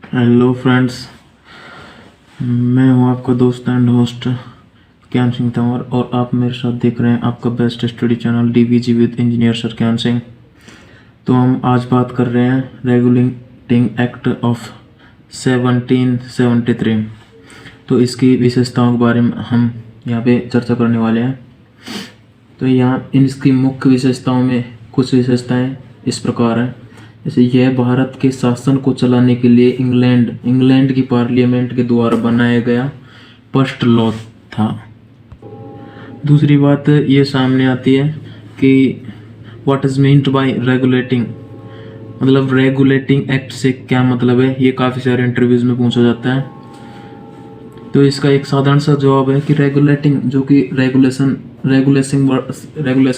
Hello friends, मैं हूं आपका दोस्त एंड होस्ट ज्ञान सिंह तंवर और आप मेरे साथ देख रहे हैं आपका best study channel D V G with engineer sir Gyan Singh. तो हम आज बात कर रहे हैं रेगुलेटिंग एक्ट ऑफ 1773। तो इसकी विशेषताओं के बारे में हम यहाँ पे चर्चा करने वाले हैं। तो यहाँ इसकी मुख्य विशेषताओं में कुछ विशेषताएं इस प्रकार हैं। जैसे यह भारत के शासन को चलाने के लिए इंग्लैंड की पार्लियामेंट के द्वारा बनाया गया फर्स्ट लॉ था। दूसरी बात ये सामने आती है कि what is meant by regulating, मतलब रेगुलेटिंग एक्ट से क्या मतलब है। ये काफ़ी सारे इंटरव्यूज में पूछा जाता है। तो इसका एक साधारण सा जवाब है कि रेगुलेटिंग, जो कि रेगुलेशन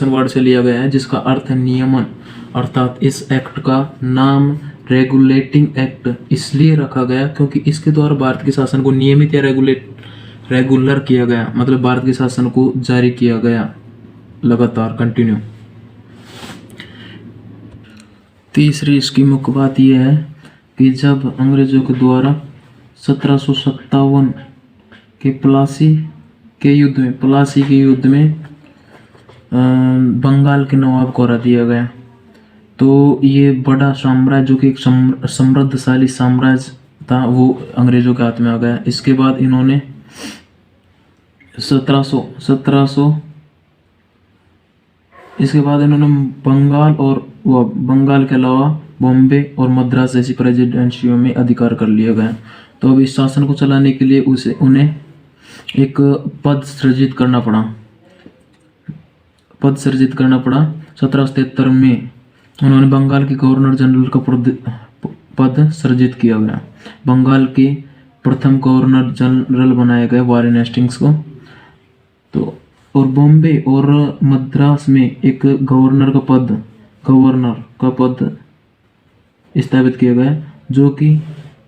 वर्ड से लिया गया है, जिसका अर्थ है नियमन। अर्थात इस एक्ट का नाम रेगुलेटिंग एक्ट इसलिए रखा गया क्योंकि इसके द्वारा भारत के शासन को नियमित या रेगुलर किया गया, मतलब भारत के शासन को जारी किया गया लगातार, कंटिन्यू। तीसरी इसकी मुख्य बात यह है कि जब अंग्रेजों के द्वारा 1757 के प्लासी के युद्ध में बंगाल के नवाब को हरा दिया गया, तो ये बड़ा साम्राज्य, जो कि एक समृद्धशाली साम्राज्य था, वो अंग्रेजों के हाथ में आ गया। इसके बाद इन्होंने 1700 इसके बाद इन्होंने बंगाल के अलावा बॉम्बे और मद्रास जैसी प्रेसिडेंसियों में अधिकार कर लिया गया। तो अब इस शासन को चलाने के लिए उन्हें एक पद सृजित करना पड़ा। 1773 में उन्होंने बंगाल के गवर्नर जनरल का पद सृजित किया गया। बंगाल के प्रथम गवर्नर जनरल बनाया गया वारेन हेस्टिंग्स को। तो और बॉम्बे और मद्रास में एक गवर्नर का पद स्थापित किया गया, जो कि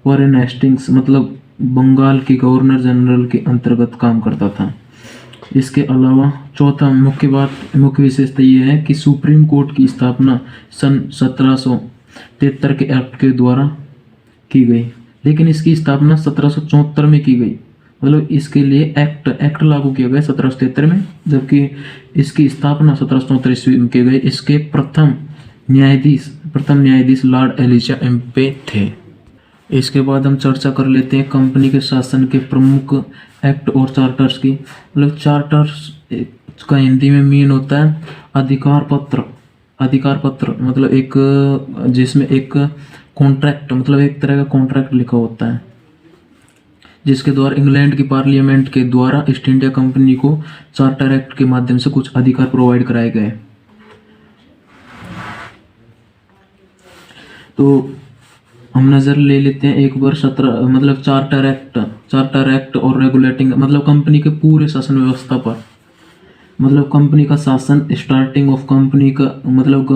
वारेन हेस्टिंग्स मतलब बंगाल के गवर्नर जनरल के अंतर्गत काम करता था। इसके अलावा चौथा मुख्य विशेषता ये है कि सुप्रीम कोर्ट की स्थापना सन 1773 के एक्ट के द्वारा की गई, लेकिन इसकी स्थापना 1774 में की गई। मतलब इसके लिए एक्ट लागू किया गया 1773 में, जबकि इसकी स्थापना 1774 ईस्वी में की गई। इसके प्रथम न्यायाधीश लॉर्ड एलिजा एम्पे थे। इसके बाद हम चर्चा कर लेते हैं कंपनी के शासन के प्रमुख एक्ट और चार्टर्स की। मतलब चार्टर्स का हिंदी में मीन होता है अधिकार पत्र मतलब एक, जिसमें एक कॉन्ट्रैक्ट, मतलब एक तरह का कॉन्ट्रैक्ट लिखा होता है, जिसके द्वारा इंग्लैंड की पार्लियामेंट के द्वारा ईस्ट इंडिया कंपनी को चार्टर एक्ट के माध्यम से कुछ अधिकार प्रोवाइड कराए गए। तो हम नज़र ले लेते हैं एक बार मतलब चार्टर एक्ट और रेगुलेटिंग, मतलब कंपनी के पूरे शासन व्यवस्था पर, मतलब कंपनी का शासन, स्टार्टिंग ऑफ कंपनी का, मतलब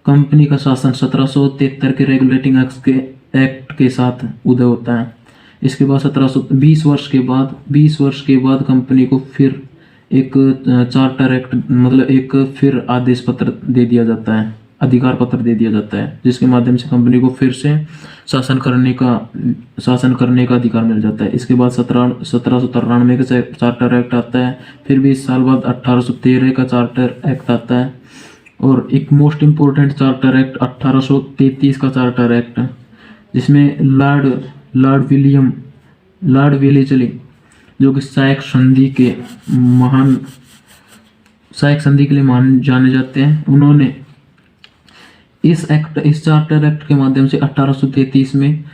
कंपनी का शासन 1773 के रेगुलेटिंग एक्ट के साथ उदय होता है। इसके बाद 1720 वर्ष के बाद कंपनी को फिर एक चार्टर एक्ट, मतलब एक फिर आदेश पत्र दे दिया जाता है, अधिकार पत्र दे दिया जाता है, जिसके माध्यम से कंपनी को फिर से शासन करने का अधिकार मिल जाता है। इसके बाद 1793 का चार्टर एक्ट आता है। फिर 20 साल बाद 1813 का चार्टर एक्ट आता है, और एक मोस्ट इम्पोर्टेंट चार्टर एक्ट 1833 का चार्टर एक्ट, जिसमें लॉर्ड वेलेस्ली, जो कि साइक संधि के लिए मान जाने जाते हैं, उन्होंने इस चार्टर एक्ट के माध्यम से 1833 में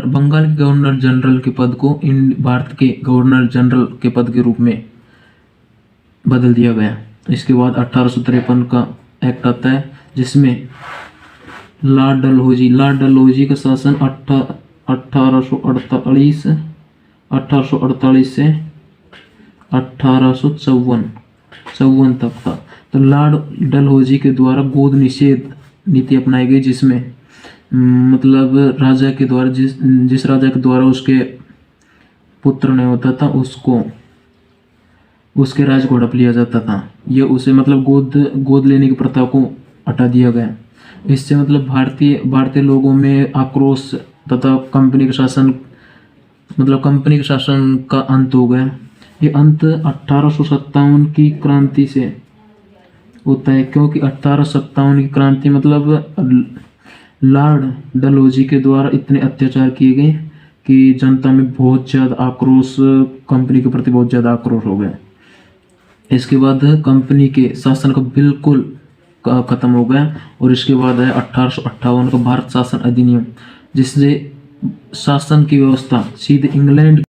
बंगाल के गवर्नर जनरल के पद को भारत के गवर्नर जनरल के पद के रूप में बदल दिया गया। इसके बाद 1853 का एक्ट आता है, जिसमें लॉर्ड डलहौजी का शासन 1848 से 1854 तक था। तो लॉर्ड डलहौजी के द्वारा गोद निषेध नीति अपनाई गई, जिसमें मतलब राजा के द्वारा जिस राजा के द्वारा उसके पुत्र नहीं होता था, उसको उसके राज को हड़प लिया जाता था। ये उसे मतलब गोद लेने की प्रथा को हटा दिया गया। इससे मतलब भारतीय लोगों में आक्रोश तथा कंपनी के शासन का अंत हो गया। ये अंत 1857 की क्रांति से होता है, क्योंकि 1857 की क्रांति मतलब लॉर्ड डलहौजी के द्वारा इतने अत्याचार किए गए कि जनता में बहुत ज़्यादा आक्रोश, कंपनी के प्रति बहुत ज़्यादा आक्रोश हो गया। इसके बाद कंपनी के शासन का बिल्कुल खत्म हो गया और इसके बाद है 1858 का भारत शासन अधिनियम, जिससे शासन की व्यवस्था सीधे इंग्लैंड